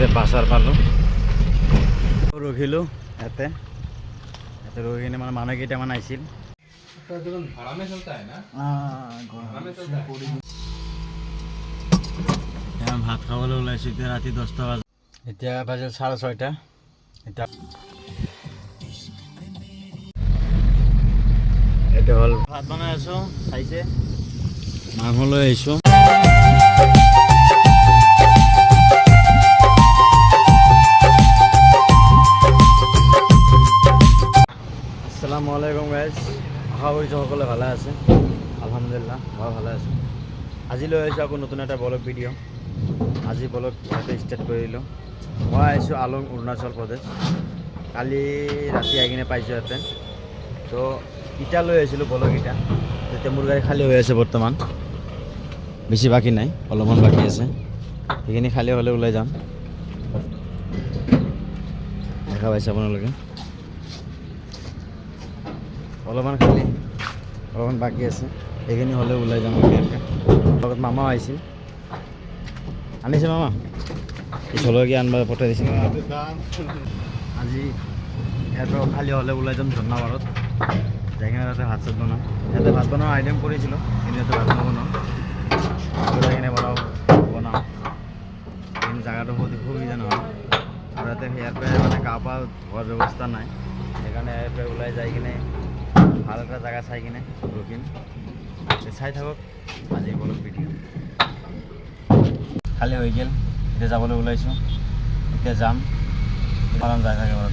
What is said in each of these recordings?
ইয়াতে বাছাৰ পালোঁ ৰখিলোঁ ইয়াতে ৰখি কিনে মানে মানুহ কেইটামান আহিছিল ভাত খাবলৈ ওলাইছোঁ এতিয়া ৰাতি 10টা বাজে এতিয়া বাজিল 6:30 এতিয়া এইটো হ'ল ভাত বনাই আছোঁ চাইছে মাংস লৈ আহিছোঁ আসসালামু আলাইকুম গাইজ আশা কৰিছোঁ সকলোৱে ভালে আছে আলহামদুলিল্লাহ মই ভালে আছোঁ আজি লৈ আহিছোঁ আকৌ নতুন এটা ব্লগ ভিডিঅ' আজি ব্লগ ইয়াতে ষ্টাৰ্ট কৰিলোঁ মই আহিছোঁ আলং অৰুণাচল প্ৰদেশ কালি ৰাতি আহি কিনে পাইছোঁ ইয়াতে তো ইটা লৈ আহিছিলোঁ ব্লগ ইটা তেতিয়া মোৰ গাড়ী খালী হৈ আছে বৰ্তমান বেছি বাকী নাই অলপমান বাকী আছে সেইখিনি খালী হ'লে ওলাই যাম দেখা পাইছে আপোনালোকে অলপমান খালী অলপমান বাকী আছে এইখিনি হ'লে ওলাই যাম লগত মামাও আহিছিল আনিছে মামা এই জলকীয়া আনবা পঠাই দিছে আজি ইয়াৰ পৰা খালী হ'লে ওলাই যাম ধন্যবাদত যাই কিনে তাতে ভাত চাত বনাম ইয়াতে ভাত বনোৱা আইটেম কৰিছিলোঁ কিন্তু ইয়াতে ভাত নবনাওঁ যাই কিনে বনাওঁ কিন্তু জেগাটো সুবিধা নহয় আৰু ইয়াতে ইয়াৰ পৰাই মানে গা পা ধোৱাৰ ব্যৱস্থা নাই সেইকাৰণে ইয়াৰ পৰা ওলাই যাই কিনে ভাল এটা জেগা চাই কিনে ৰখিম চাই থাকক আজি ব্লগ ভিডিঅ' খালী হৈ গ'ল এতিয়া যাবলৈ ওলাইছোঁ এতিয়া যাম আৰাম যাই থাকে বাৰু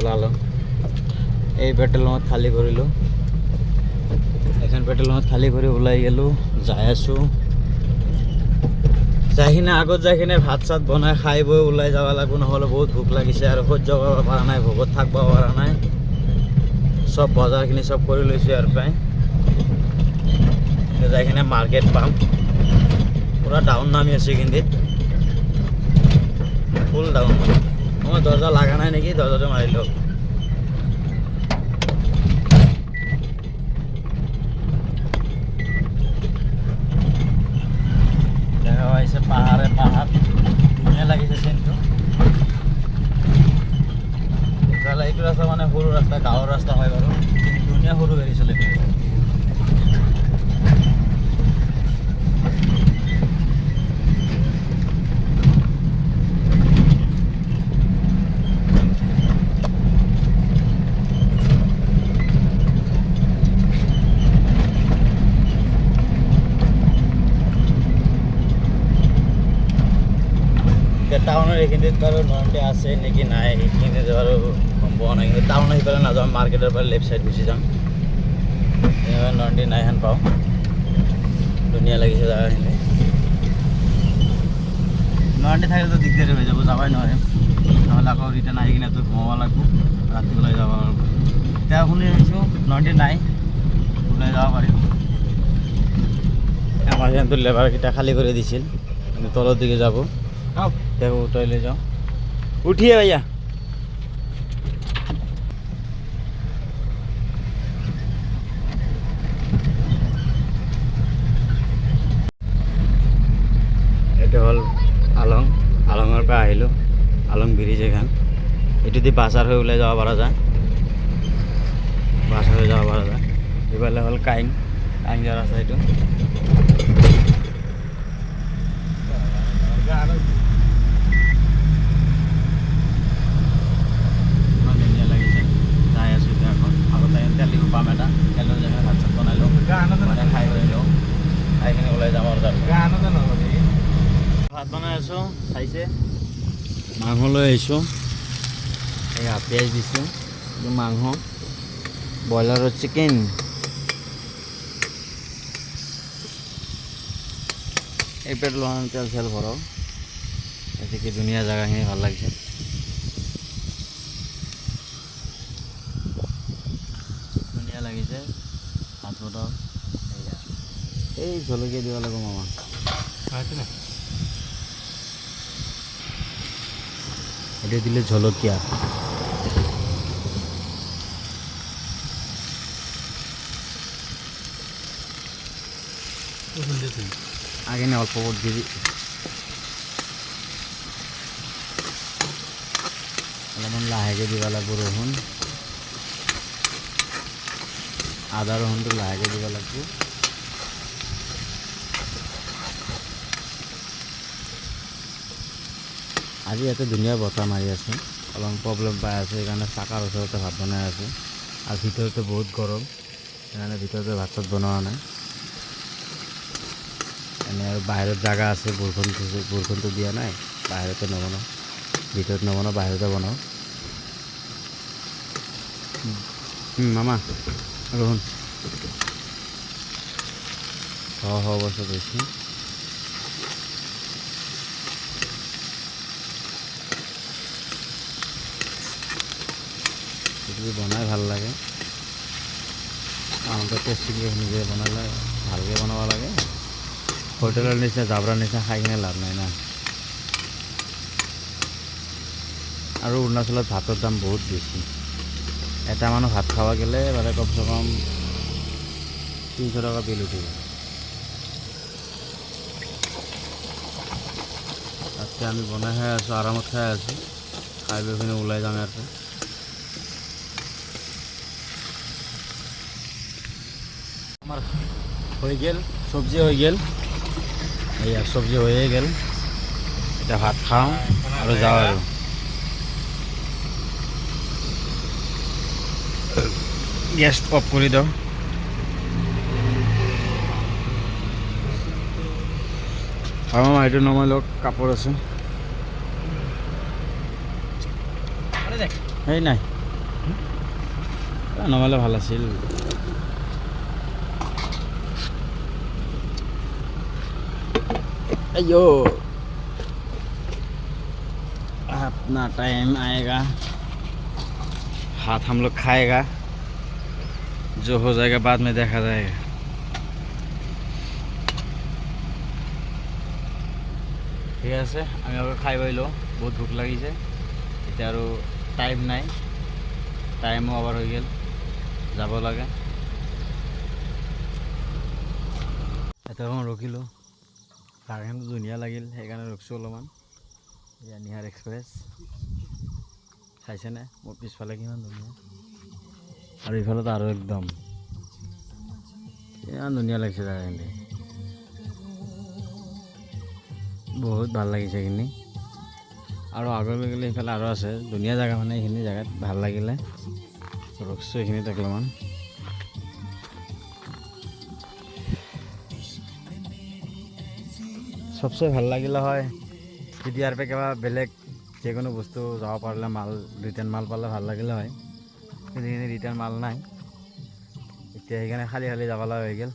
ওলালোঁ এই পেট্ৰল পাম্পত খালী কৰিলোঁ এখন পেট্ৰল পাম্পত খালী কৰি ওলাই গ'লোঁ যাই আছোঁ যাই কিনে আগত যাই কিনে ভাত চাত বনাই খাই বৈ ওলাই যাব লাগিব নহ'লে বহুত ভোক লাগিছে আৰু সহ্য কৰিব পৰা নাই ভোকত থাকিব পৰা নাই চব বজাৰখিনি চব কৰি লৈছোঁ ইয়াৰ পৰাই যাই কিনে মাৰ্কেট পাম পূৰা ডাউন নামি আছে কিন্তু ফুল ডাউন মই দৰ্জা লাগা নাই নেকি দৰ্জাটো মাৰিলোঁ দেখা পাইছে পাহাৰে পাহাৰ ধুনীয়া লাগিছে চিনটো ইফালে এইটো ৰাস্তা মানে সৰু ৰাস্তা গাঁৱৰ ৰাস্তা হয় বাৰু কিন্তু ধুনীয়া সৰু গাড়ী চলে টাউনৰ এইখিনিত বাৰু নন্দি আছে নেকি নাই সেইখিনিত বাৰু গম পোৱা নাই কিন্তু টাউনৰ সিফালে নাযাওঁ মাৰ্কেটৰ পৰা লেফ্ট চাইড গুচি যাম নন্দি নাই হেন পাওঁ ধুনীয়া লাগিছে জেগাখিনি নন্দি থাকিলেতো দিগদাৰী হৈ যাব যাবই নোৱাৰিম নহ'লে আকৌ ৰিটাৰ্ণ আহি কিনে ঘুমাব লাগিব ৰাতি ওলাই যাব এতিয়া শুনি আহিছোঁ নন্দি নাই ওলাই যাব পাৰিম আমাৰ সিহঁতৰ লেবাৰকেইটা খালী কৰি দিছিল কিন্তু তলৰ দিকে যাব देखो उतर ले जाओ उठिए भैया এটা হল আলং আলঙৰ পৰা আহিলোঁ আলং ব্ৰিজ এখন এইটো দি বাছাৰ হৈ ওলাই যাব পৰা যায় বাছাৰ হৈ যাব পৰা যায় এইফালে হ'ল কাইং যোৱা ৰাস্তা এইটো পাম এটা খেলৰ জেগাত ভাত চাত বনাই লওঁ মানে খাই লৈ লওঁ খাই কিনে ওলাই যাম আৰু ভাত বনাই আছোঁ চাইছে মাংস লৈ আহিছোঁ এই পিঁয়াজ দিছোঁ মাংস ব্ৰইলাৰৰ চিকেন এই পেট্ৰল তেল চেল ভৰাওঁ এদিকে ধুনীয়া জেগাখিনি ভাল লাগিছে লাগিছে ভাত বনাওঁ এই জলকীয়া দিব লাগিব মামা এটা দিলে ঝলকিয়া আগে না অল্প দিবি অলপমান লাহেকৈ দিব লাগিব ৰহুন আদা ৰহুনটো লাহেকৈ দিব লাগিব আজি ইয়াতে ধুনীয়া বতাহ মাৰি আছে অলপমান প্ৰব্লেম পাই আছে সেইকাৰণে চাকাৰ ওচৰতে ভাত বনাই আছোঁ আৰু ভিতৰতে বহুত গৰম সেইকাৰণে ভিতৰতে ভাত চাত বনোৱা নাই এনে আৰু বাহিৰত জাগা আছে বৰষুণটো দিয়া নাই বাহিৰতে নবনাওঁ ভিতৰত নবনাওঁ বাহিৰতে বনাওঁ মামা ৰহুন বস্তু কৈছে সেইটো বনাই ভাল লাগে আমাকে টেষ্টিকৈ নিজে বনালে ভালকৈ বনাব লাগে হোটেলৰ নিচিনা জাবৰাৰ নিচিনা খাই কিনে লাভ নাই না আৰু অৰুণাচলত ভাতৰ দাম বহুত বেছি এটা মানুহ ভাত খাব গ'লে মানে কমচে কম 300 টকা বিল উঠিব তাতকৈ আমি বনাই খাই আছোঁ আৰামত খাই আছোঁ খাই লৈ পিনে ওলাই যাম ইয়াৰ পৰা আমাৰ হৈ গ'ল চব্জি হৈ গ'ল এইয়া চব্জি হৈয়ে গ'ল এতিয়া ভাত খাওঁ আৰু যাওঁ আৰু গেছ অফ কৰি দিওঁ আমাৰ এইটো নমাই লওক কাপোৰ আছে সেই নাই নমালে ভাল আছিল अयो अपना टाइम आएगा हाथ हम लोग खाएगा जो हो जाएगा बाद में देखा जाएगा ঠিক আছে আমি আবার খাই পাইলো বহুত ভোক লাগিছে এটা আৰু টাইম নাই টাইমও আবাৰ হৈ গেল যাব লাগে এটা ৰখিলো জাগাটো ধুনীয়া লাগিল সেইকাৰণে ৰখিছোঁ অলপমান এয়া নিহাৰ এক্সপ্ৰেছ চাইছেনে মোৰ পিছফালে কিমান ধুনীয়া আৰু ইফালেতো আৰু একদম কিমান ধুনীয়া লাগিছে জাগাখিনি বহুত ভাল লাগিছে এইখিনি আৰু আগলৈ গ'লে এইফালে আৰু আছে ধুনীয়া জাগা মানে এইখিনি জাগাত ভাল লাগিলে ৰখিছোঁ এইখিনিত অলপমান सबसे ভাল লাগিলে হয় যদি ইয়াৰ পৰা কিবা বেলেগ যিকোনো বস্তু যাব পাৰিলে মাল ৰিটাৰ্ণ মাল পালে ভাল লাগিলে হয় কিন্তু এইখিনি ৰিটাৰ্ণ মাল নাই এতিয়া সেইকাৰণে খালী যাব লগা হৈ গ'ল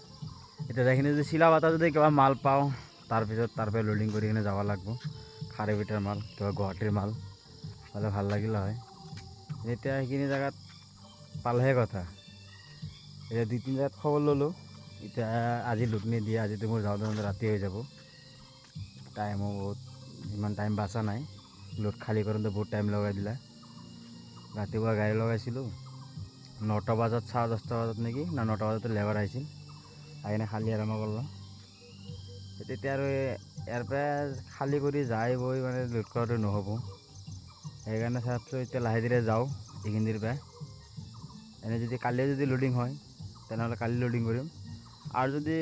এতিয়া এইখিনি যদি চিলাপাতা যদি কিবা মাল পাওঁ তাৰপিছত তাৰ পৰা লোডিং কৰি কিনে যাব লাগিব খাৰে বিটাৰ মাল কিবা গুৱাহাটীৰ মাল পালে ভাল লাগিলে হয় এতিয়া সেইখিনি জেগাত পালেহে কথা এতিয়া 2-3 জেগাত খবৰ ল'লোঁ এতিয়া আজি লুট নিদিয়ে আজিতো মোৰ যাওঁতে ৰাতি হৈ যাব টাইমও বহুত ইমান টাইম বাচা নাই লোড খালী কৰোঁতে বহুত টাইম লগাই দিলা ৰাতিপুৱা গাড়ী লগাইছিলোঁ 9টা বজাত 10:30 বজাত নেকি না 9টা বজাতে লেবাৰ আহিছিল আহিনে খালী আৰম্ভ কৰিলোঁ তেতিয়া আৰু ইয়াৰ পৰা খালী কৰি যাই বৈ মানে লোড কৰাটো নহ'ব সেইকাৰণে চাইছোঁ এতিয়া লাহে ধীৰে যাওঁ এইখিনিৰ পৰা এনে যদি কালিয়ে যদি লোডিং হয় তেনেহ'লে কালি লোডিং কৰিম আৰু যদি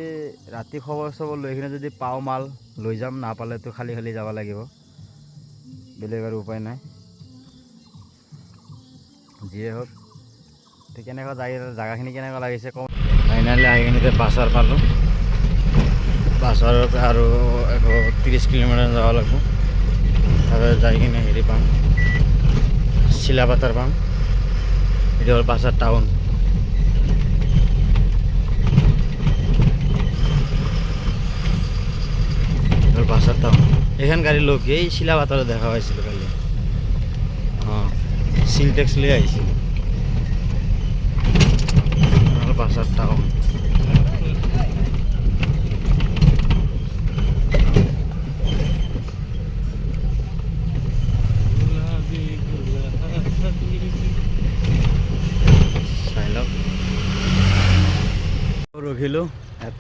ৰাতি খবৰ চবৰ লৈ কিনে যদি পাওঁ মাল লৈ যাম নাপালেতো খালী যাব লাগিব বেলেগ আৰু উপায় নাই যিয়ে হওক তো কেনেকুৱা জাগাখিনি কেনেকুৱা লাগিছে কম ফাইনেলি আহি কিনে বাছাৰ পালোঁ বাছাৰৰ পৰা আৰু 30 কিলোমিটাৰ যাব লাগিব তাতে যাই কিনে হেৰি পাম চিলাপাথাৰ পাম এইটো হ'ল বাছাৰ টাউন বাছার টাউন এখান গাড়ি লোক এই শিলাপাতারে দেখা হয়েছিল কালি হ্যাঁ সিনটেক্স লিয়ে আইছিল বাছার টাউন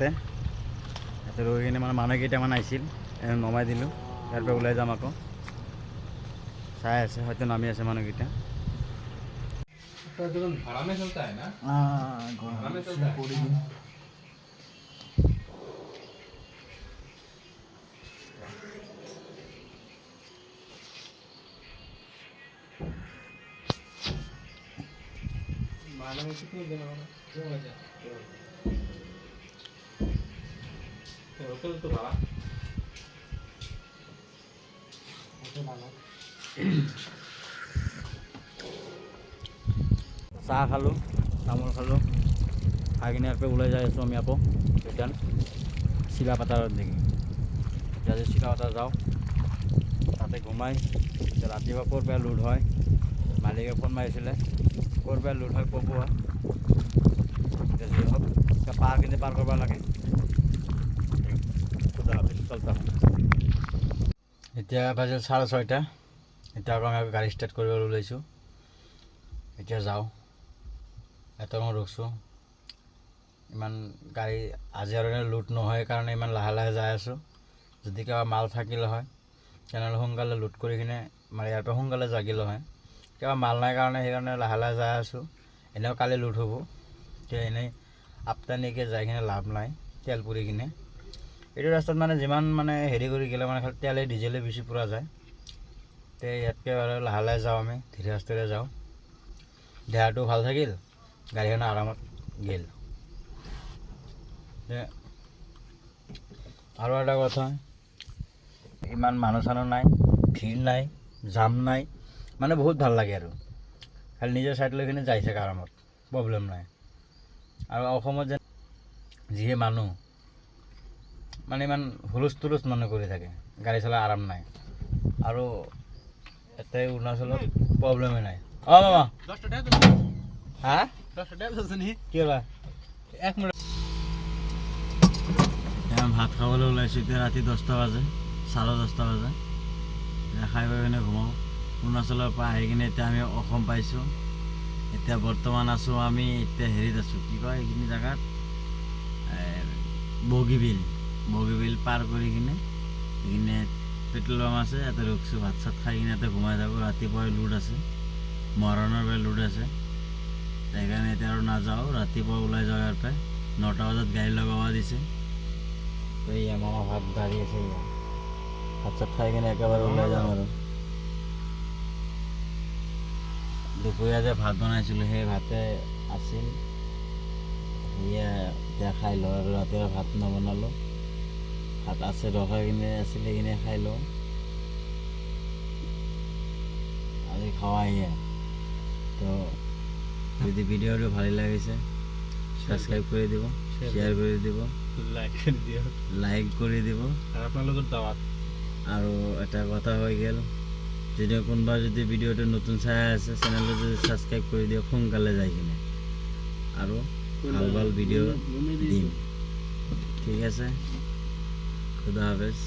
ইয়াতে ইয়াতে ৰৈ কিনে মানে মানুহ কেইটামান আহিছিল নমাই দিলোঁ ইয়াৰ পৰা ওলাই যাম আকৌ চাই আছে হয়তো নামি আছে মানুহকেইটা भाड़ा में चलता है ना भाड़ा में चलता है भाड़ा में कितने देना होगा 2000 होटल तो भाड़ा চাহ খালোঁ তামোল খালোঁ খাই কিনে ইয়াৰ পৰা ওলাই যাই আছোঁ আমি আকৌ ৰিটাৰ্ণ চিলাপাথাৰৰ দিকে এতিয়া যে চিলাপাথাৰ যাওঁ তাতে ঘুমাই ৰাতিপুৱা ক'ৰ পৰা লোড হয় মালিকে ফোন মাৰিছিলে ক'ৰ পৰা লোড হয় ক'ব এতিয়া যি হওক এতিয়া পাৰ কিনে পাৰ কৰিব লাগে এতিয়া বাজিল 6:30 এতিয়া আকৌ আমি গাড়ী ষ্টাৰ্ট কৰিবলৈ ওলাইছোঁ এতিয়া যাওঁ এত মই ৰখছোঁ ইমান গাড়ী আজি আৰু লোড নহয় কাৰণে ইমান লাহে লাহে যাই আছোঁ যদি কিবা মাল থাকিলে হয় তেনেহ'লে সোনকালে লোড কৰি কিনে মানে ইয়াৰ পৰা সোনকালে জাগিলে হয় কিবা মাল নাই কাৰণে সেইকাৰণে লাহে লাহে যাই আছোঁ এনেও কালি লোড হ'ব এতিয়া এনেই আপটানিকে যাই কিনে লাভ নাই তেল পুৰি কিনে এইটো ৰাস্তাত মানে যিমান মানে হেৰি কৰি গ'লে মানে খালি তেলে ডিজেলে বেছি পুৰা যায় তে ইয়াতকৈ আৰু লাহে লাহে যাওঁ আমি ধীৰে ৰাস্তাৰে যাওঁ দেহাটো ভাল থাকিল গাড়ীখন আৰামত গ'ল আৰু এটা কথা ইমান মানুহ চানুহ নাই ভিৰ নাই জাম নাই মানে বহুত ভাল লাগে আৰু খালি নিজৰ চাইড লৈ কিনে যাই থাকে আৰামত প্ৰব্লেম নাই আৰু অসমত যে যিহে মানুহ মানে ইমান হুলুচ তুলুচ মানুহ কৰি থাকে গাড়ী চলাই আৰাম নাই আৰু ইয়াতে অৰুণাচলত প্ৰব্লেমে নাই অঁ মামা 10 টাকা হা 10 টাকা আছে নি কি হ'লা 1 মিনিট ভাত খাবলৈ ওলাইছোঁ এতিয়া ৰাতি 10টা বাজে 10:30 বাজে খাই পাই কিনে ঘুমাওঁ অৰুণাচলৰ পৰা আহি কিনে এতিয়া আমি অসম পাইছোঁ এতিয়া বৰ্তমান আছোঁ আমি এতিয়া হেৰিত আছোঁ কি কয় এইখিনি জেগাত বগীবিল পাৰ কৰি কিনে এইখিনি পেট্ৰল পাম্প আছে ইয়াতে ৰখছোঁ ভাত চাত খাই কিনে ইয়াতে ঘুমাই যাব ৰাতিপুৱাই লোড আছে মৰাণৰ পৰা লোড আছে সেইকাৰণে এতিয়া আৰু নাযাওঁ ৰাতিপুৱা ওলাই যাওঁ ইয়াৰ পৰা 9টা বজাত গাড়ী লগাব দিছে তো এয়া মামা ভাত গাড়ী আছে ভাত চাত খাই কিনে একেবাৰে ওলাই যাম আৰু দুপৰীয়া যে ভাত বনাইছিলোঁ সেই ভাতে আছিল সেয়া এতিয়া খাই লওঁ আৰু ৰাতিপুৱা ভাত নবনালোঁ ভাত আছে ৰখাই কিনে আছিলে কিনে খাই লওঁ আজি খাওয়া সেয়া তো যদি ভিডিঅ'টো ভালেই লাগিছে সাবস্ক্রাইব করে দিব শেয়ার করে দিব লাইক করে দিব আর আপনাদের দাওয়াত আৰু এটা কথা হৈ গেল যদি কোনোবা যদি ভিডিঅ'টো নতুন চাই আছে চেনেলটো যদি সাবস্ক্রাইব কৰি দিয়ক সোনকালে যাই কিনে আৰু ভাল ভাল ভিডিঅ' দিম ঠিক আছে খুদা হাফেজ